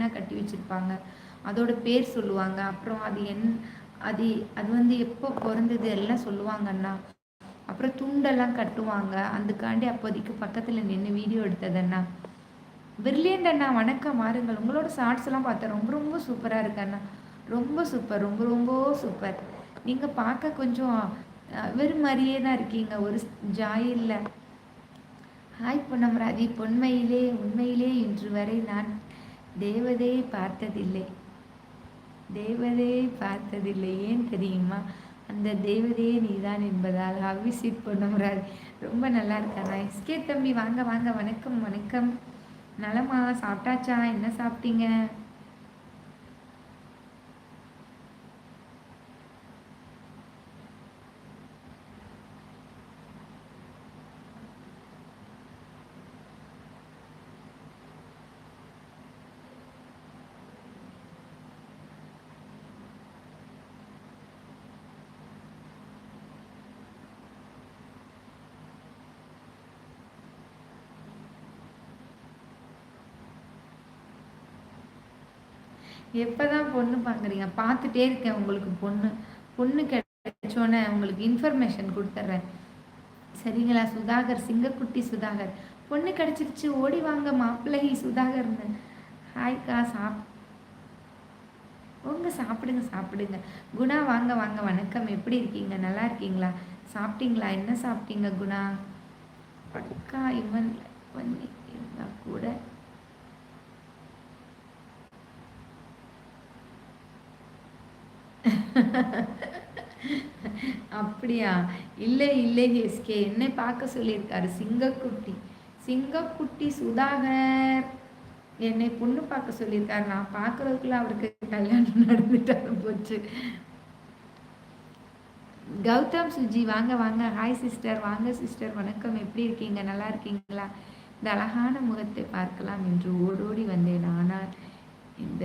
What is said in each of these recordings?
டிசைனாக கட்டி வச்சுருப்பாங்க. அதோட பேர் சொல்லுவாங்க. அப்புறம் அது அது வந்து எப்போ பிறந்தது எல்லாம் சொல்லுவாங்கண்ணா. அப்புறம் துண்டெல்லாம் கட்டுவாங்க. அதுக்காண்டி அப்போதைக்கு பக்கத்தில் நின்று வீடியோ எடுத்ததண்ணா. பிரில்லியன்ட் அண்ணா, வணக்கம் வாருங்கள். உங்களோட ஷார்ட்ஸ் எல்லாம் பார்த்தேன். ரொம்ப ரொம்ப சூப்பராக இருக்கு அண்ணா. ரொம்ப சூப்பர், ரொம்ப ரொம்ப சூப்பர். நீங்கள் பார்க்க கொஞ்சம் வெறும் மாதிரியே தான் இருக்கீங்க, ஒரு ஜாய் இல்லை. ஹாய் பொன்னமராதி. உண்மையிலே இன்று வரை நான் தேவதையை பார்த்ததில்லை. தேவதையை பார்த்ததில்லை. ஏன் தெரியுமா? அந்த தேவதையே நீதான் என்பதால். அவிசிட் பொன்னமராதி. ரொம்ப நல்லா இருக்கா. எஸ்கே தம்பி, வாங்க வாங்க. வணக்கம் வணக்கம். நலமா? சாப்பிட்டாச்சா? என்ன சாப்பிட்டீங்க? எப்போதான் பொண்ணு பார்க்குறீங்க? பார்த்துட்டே இருக்கேன் உங்களுக்கு பொண்ணு கிடைச்சோன்னே உங்களுக்கு இன்ஃபர்மேஷன் கொடுத்துட்றேன். சரிங்களா? சுதாகர், சிங்கக்குட்டி சுதாகர். பொண்ணு கிடைச்சிருச்சு, ஓடி வாங்க மாப்பிள்ளை சுதாகர்னு. ஹாய்க்கா. சாப்பிடுங்க சாப்பிடுங்க. குணா, வாங்க வாங்க. வணக்கம். எப்படி இருக்கீங்க? நல்லா இருக்கீங்களா? சாப்பிட்டீங்களா? என்ன சாப்பிட்டீங்க குணா? பக்கா இவன் பண்ணி இருந்தா கூட அப்படியா? இல்லை இல்லை எஸ்கே, என்னை பார்க்க சொல்லியிருக்காரு சிங்கக்குட்டி சுதாகர் என்னை பொண்ணு பார்க்க சொல்லியிருக்காரு. நான் பார்க்கறதுக்குள்ள அவருக்கு கல்யாணம் நடந்துட்டாலும் போச்சு. கௌதம் சுஜி, வாங்க வாங்க. Hi sister. வாங்க சிஸ்டர், வணக்கம். எப்படி இருக்கீங்க? நல்லா இருக்கீங்களா? இந்த அழகான முகத்தை பார்க்கலாம் என்று ஓடோடி வந்தேன். ஆனால் இந்த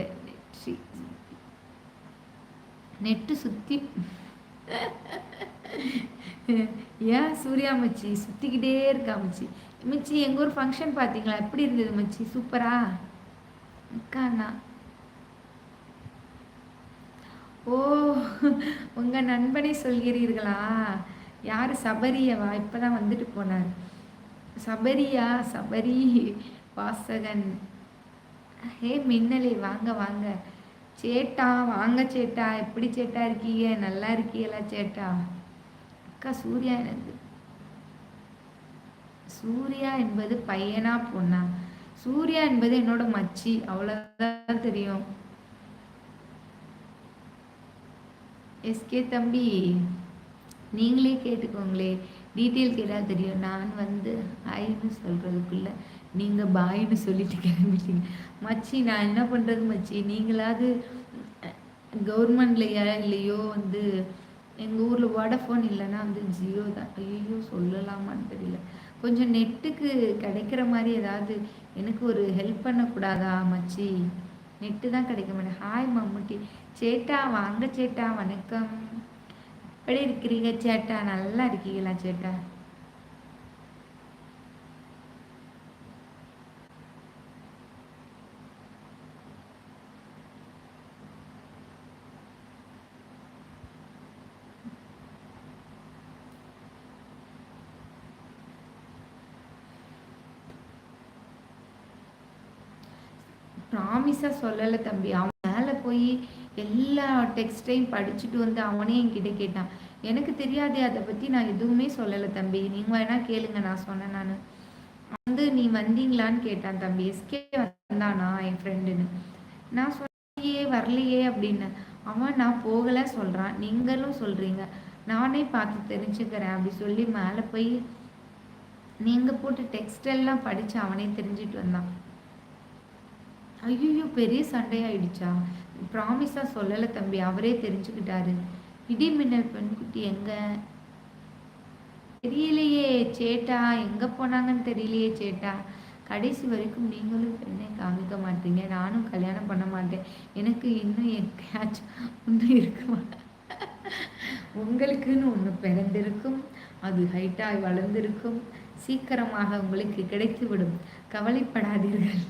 நெட்டு சுத்தி ஏன் சூர்யா மச்சி சுத்திக்கிட்டே இருக்கா மச்சி? மச்சி, எங்க ஊர் ஃபங்க்ஷன் பார்த்தீங்களா? எப்படி இருந்தது மச்சி? சூப்பரா அக்காண்ணா. ஓ, உங்க நண்பனை சொல்கிறீர்களா? யாரு? சபரியவா? இப்பதான் வந்துட்டு போனார். சபரி வாசகன். ஹே மின்னலே, வாங்க வாங்க. சேட்டா, வாங்க சேட்டா. எப்படி சேட்டா இருக்கீங்க? நல்லா இருக்கீங்களா சேட்டா? அக்கா, சூர்யா என்பது பையனா பொண்ணா? சூர்யா என்பது என்னோட மச்சி, அவ்வளவுதான் தெரியும். எஸ்கே தம்பி, நீங்களே கேட்டுக்கோங்களே, டீட்டெயில் கேட்டால் தெரியும். நான் வந்து ஹாய்னு சொல்கிறதுக்குள்ள நீங்கள் பாய்னு சொல்லிட்டு கிளம்பிட்டீங்க மச்சி. நான் என்ன பண்ணுறது மச்சி? நீங்களாவது கவர்மெண்ட்லையா இல்லையோ வந்து எங்கள் ஊரில் வோடஃபோன் இல்லைன்னா வந்து ஜியோ தான். ஐயோ, சொல்லலாமான்னு தெரியல. கொஞ்சம் நெட்டுக்கு கிடைக்கிற மாதிரி ஏதாவது எனக்கு ஒரு ஹெல்ப் பண்ணக்கூடாதா மச்சி? நெட்டு தான் கிடைக்க மாட்டேன். ஹாய் மம்முட்டி. சேட்டா, வாங்க சேட்டா. வணக்கம். எப்படி இருக்கிறீங்க சேட்டா? நல்லா இருக்கீங்களா சேட்டா? ப்ராமிஸாக சொல்லலை தம்பி. அவன் மேலே போய் எல்லா டெக்ஸ்டையும் படிச்சுட்டு வந்து அவனே என்கிட்ட கேட்டான். எனக்கு தெரியாது, அதை பற்றி நான் எதுவுமே சொல்லலை தம்பி. நீங்கள் வேணா கேளுங்க, நான் சொன்னேன். நான் வந்து நீ வந்தீங்களான்னு கேட்டான் தம்பி. எஸ்கே வந்தானா என் ஃப்ரெண்டுன்னு. நான் சொன்னியே வரலையே அப்படின்னு. அவன் நான் போகலை சொல்கிறான். நீங்களும் சொல்கிறீங்க, நானே பார்த்து தெரிஞ்சுக்கிறேன் அப்படி சொல்லி மேலே போய் நீங்கள் போட்டு டெக்ஸ்ட் எல்லாம் படித்து அவனே தெரிஞ்சுட்டு வந்தான். ஐயோ, பெரிய சண்டையாயிடுச்சா? ப்ராமிஸாக சொல்லலை தம்பி, அவரே தெரிஞ்சுக்கிட்டாரு. இடி மின்னல் பெண்குட்டி எங்க? தெரியலையே சேட்டா, எங்கே போனாங்கன்னு தெரியலையே சேட்டா. கடைசி வரைக்கும் நீங்களும் பெண்ணை காமிக்க மாட்டீங்க, நானும் கல்யாணம் பண்ண மாட்டேன். எனக்கு இன்னும் எங்கேயாச்சும் ஒன்று இருக்குமா? உங்களுக்குன்னு ஒன்று பிறந்திருக்கும், அது ஹைட்டாய் வளர்ந்திருக்கும், சீக்கிரமாக உங்களுக்கு கிடைத்துவிடும், கவலைப்படாதீர்கள்.